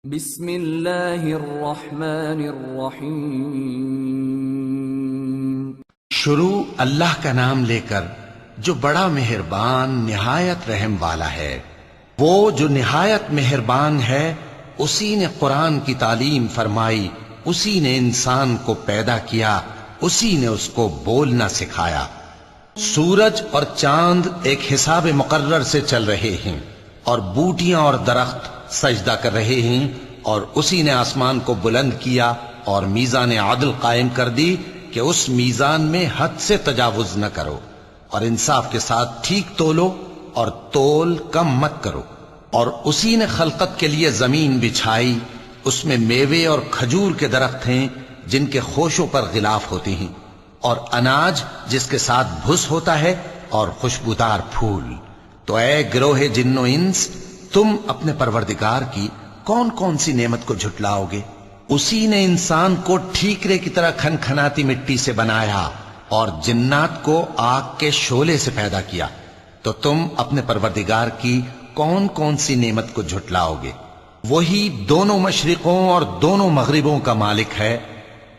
بسم اللہ الرحمن الرحیم۔ شروع اللہ کا نام لے کر جو بڑا مہربان نہایت رحم والا ہے۔ وہ جو نہایت مہربان ہے اسی نے قرآن کی تعلیم فرمائی، اسی نے انسان کو پیدا کیا، اسی نے اس کو بولنا سکھایا۔ سورج اور چاند ایک حساب مقرر سے چل رہے ہیں، اور بوٹیاں اور درخت سجدہ کر رہے ہیں، اور اسی نے آسمان کو بلند کیا اور میزان عدل قائم کر دی کہ اس میزان میں حد سے تجاوز نہ کرو، اور انصاف کے ساتھ ٹھیک تولو اور تول کم مت کرو۔ اور اسی نے خلقت کے لیے زمین بچھائی، اس میں میوے اور کھجور کے درخت ہیں جن کے خوشوں پر غلاف ہوتے ہیں، اور اناج جس کے ساتھ بھس ہوتا ہے، اور خوشبودار پھول۔ تو اے گروہ جن و انس، تم اپنے پروردگار کی کون کون سی نعمت کو جھٹلاؤ گے؟ اسی نے انسان کو ٹھیکرے کی طرح کھنکھناتی مٹی سے بنایا اور جنات کو آگ کے شعلے سے پیدا کیا، تو تم اپنے پروردگار کی کون کون سی نعمت کو جھٹلاؤ گے؟ وہی دونوں مشرقوں اور دونوں مغربوں کا مالک ہے،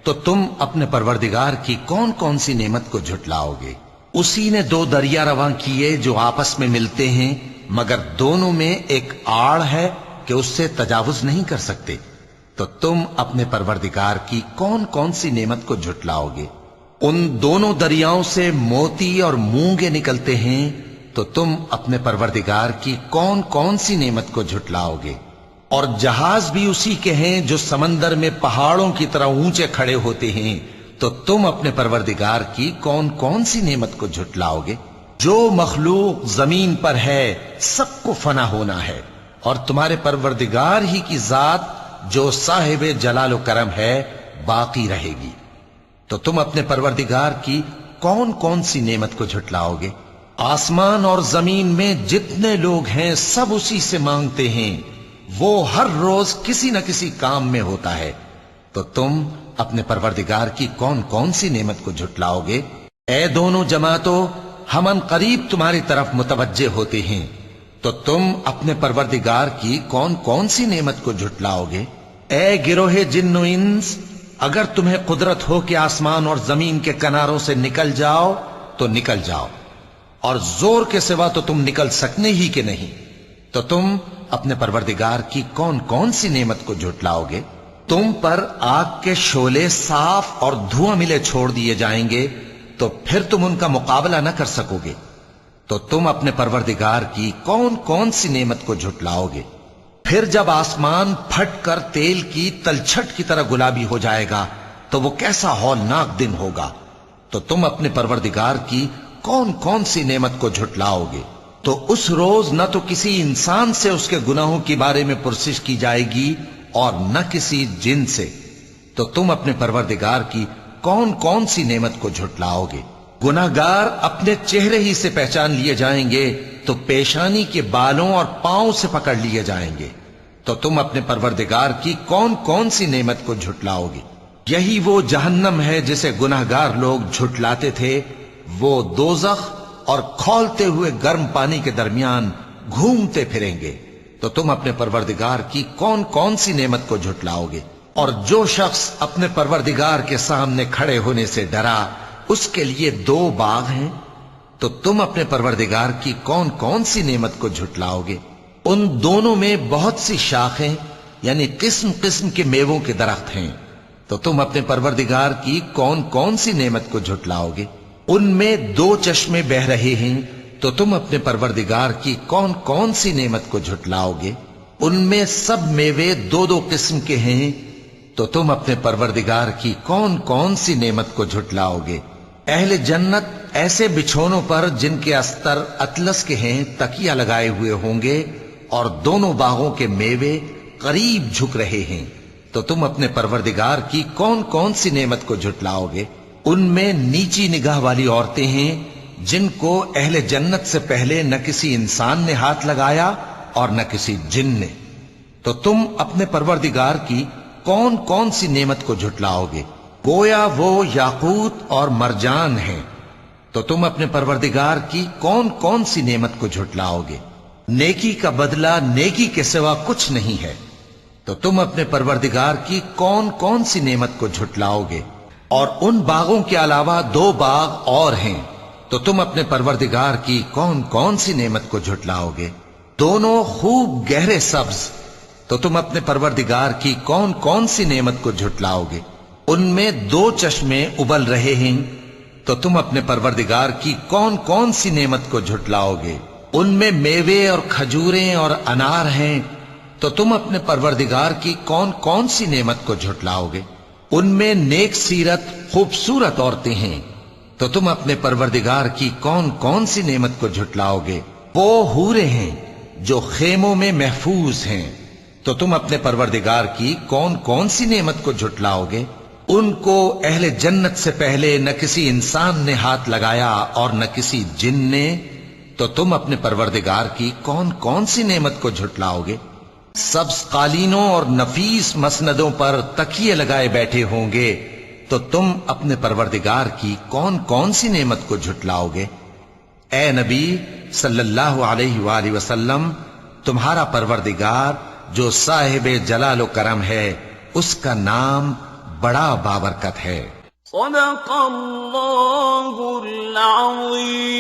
تو تم اپنے پروردگار کی کون کون سی نعمت کو جھٹلاؤ گے؟ اسی نے دو دریا رواں کیے جو آپس میں ملتے ہیں، مگر دونوں میں ایک آڑ ہے کہ اس سے تجاوز نہیں کر سکتے، تو تم اپنے پروردگار کی کون کون سی نعمت کو جھٹلاؤ گے؟ ان دونوں دریاؤں سے موتی اور مونگے نکلتے ہیں، تو تم اپنے پروردگار کی کون کون سی نعمت کو جھٹلاؤ گے؟ اور جہاز بھی اسی کے ہیں جو سمندر میں پہاڑوں کی طرح اونچے کھڑے ہوتے ہیں، تو تم اپنے پروردگار کی کون کون سی نعمت کو جھٹلاؤ گے؟ جو مخلوق زمین پر ہے سب کو فنا ہونا ہے، اور تمہارے پروردگار ہی کی ذات جو صاحب جلال و کرم ہے باقی رہے گی۔ تو تم اپنے پروردگار کی کون کون سی نعمت کو جھٹلاؤ گے؟ آسمان اور زمین میں جتنے لوگ ہیں سب اسی سے مانگتے ہیں، وہ ہر روز کسی نہ کسی کام میں ہوتا ہے، تو تم اپنے پروردگار کی کون کون سی نعمت کو جھٹلاؤ گے؟ اے دونوں جماعتوں، ہم ان قریب تمہاری طرف متوجہ ہوتے ہیں، تو تم اپنے پروردگار کی کون کون سی نعمت کو جھٹلاؤ گے؟ اے گروہ جن و انس، اگر تمہیں قدرت ہو کہ آسمان اور زمین کے کناروں سے نکل جاؤ تو نکل جاؤ، اور زور کے سوا تو تم نکل سکنے ہی کہ نہیں، تو تم اپنے پروردگار کی کون کون سی نعمت کو جھٹلاؤ گے؟ تم پر آگ کے شعلے صاف اور دھواں ملے چھوڑ دیے جائیں گے، تو پھر تم ان کا مقابلہ نہ کر سکو گے، تو تم اپنے پروردگار کی کون کون سی نعمت کو جھٹلاؤ گے؟ پھر جب آسمان پھٹ کر تیل کی تلچھٹ کی طرح گلابی ہو جائے گا تو وہ کیسا ہولناک دن ہوگا، تو تم اپنے پروردگار کی کون کون سی نعمت کو جھٹلاؤ گے؟ تو اس روز نہ تو کسی انسان سے اس کے گناہوں کے بارے میں پرسش کی جائے گی اور نہ کسی جن سے، تو تم اپنے پروردگار کی کون کون سی نعمت کو جھٹلاؤ گے؟ گناہگار اپنے چہرے ہی سے پہچان لیے جائیں گے، تو پیشانی کے بالوں اور پاؤں سے پکڑ لیے جائیں گے، تو تم اپنے پروردگار کی کون کون سی نعمت کو جھٹلاؤ گے؟ یہی وہ جہنم ہے جسے گناہگار لوگ جھٹلاتے تھے، وہ دوزخ اور کھولتے ہوئے گرم پانی کے درمیان گھومتے پھریں گے، تو تم اپنے پروردگار کی کون کون سی نعمت کو جھٹلاؤ گے؟ اور جو شخص اپنے پروردگار کے سامنے کھڑے ہونے سے ڈرا، اس کے لیے دو باغ ہیں، تو تم اپنے پروردگار کی کون کون سی نعمت کو جھٹلاؤ گے؟ ان دونوں میں بہت سی شاخیں یعنی قسم قسم کے میووں کے درخت ہیں، تو تم اپنے پروردگار کی کون کون سی نعمت کو جھٹلاؤ گے؟ ان میں دو چشمے بہ رہے ہیں، تو تم اپنے پروردگار کی کون کون سی نعمت کو جھٹلاؤ گے؟ ان میں سب میوے دو دو قسم کے ہیں، تو تم اپنے پروردگار کی کون کون سی نعمت کو جھٹلاؤ گے؟ اہل جنت ایسے بچھونوں پر جن کے استر اطلس کے ہیں تکیہ لگائے ہوئے ہوں گے، اور دونوں باغوں کے میوے قریب جھک رہے ہیں، تو تم اپنے پروردگار کی کون کون سی نعمت کو جھٹلاؤ گے؟ ان میں نیچی نگاہ والی عورتیں ہیں جن کو اہل جنت سے پہلے نہ کسی انسان نے ہاتھ لگایا اور نہ کسی جن نے، تو تم اپنے پروردگار کی کون کون سی نعمت کو جھٹلاؤ گے؟ گویا وہ یاقوت اور مرجان ہیں، تو تم اپنے پروردگار کی کون کون سی نعمت کو جھٹلاؤ گے؟ نیکی کا بدلہ نیکی کے سوا کچھ نہیں ہے، تو تم اپنے پروردگار کی کون کون سی نعمت کو جھٹلاؤ گے؟ اور ان باغوں کے علاوہ 2 باغ اور ہیں، تو تم اپنے پروردگار کی کون کون سی نعمت کو جھٹلاؤ گے؟ دونوں خوب گہرے سبز، تو تم اپنے پروردگار کی کون کون سی نعمت کو جھٹلاؤ گے؟ ان میں 2 چشمے ابل رہے ہیں، تو تم اپنے پروردگار کی کون کون سی نعمت کو جھٹلاؤ گے؟ ان میں میوے اور کھجوریں اور انار ہیں، تو تم اپنے پروردگار کی کون کون سی نعمت کو جھٹلاؤ گے؟ ان میں نیک سیرت خوبصورت عورتیں ہیں، تو تم اپنے پروردگار کی کون کون سی نعمت کو جھٹلاؤ گے؟ وہ حوریں ہیں جو خیموں میں محفوظ ہیں، تو تم اپنے پروردگار کی کون کون سی نعمت کو جھٹلاؤ گے؟ ان کو اہل جنت سے پہلے نہ کسی انسان نے ہاتھ لگایا اور نہ کسی جن نے، تو تم اپنے پروردگار کی کون کون سی نعمت کو جھٹلاؤ گے؟ سبز قالینوں اور نفیس مسندوں پر تکیے لگائے بیٹھے ہوں گے، تو تم اپنے پروردگار کی کون کون سی نعمت کو جھٹلاؤ گے؟ اے نبی صلی اللہ علیہ وآلہ وسلم، تمہارا پروردگار جو صاحب جلال و کرم ہے، اس کا نام بڑا بابرکت ہے۔ صدق اللہ العظیم۔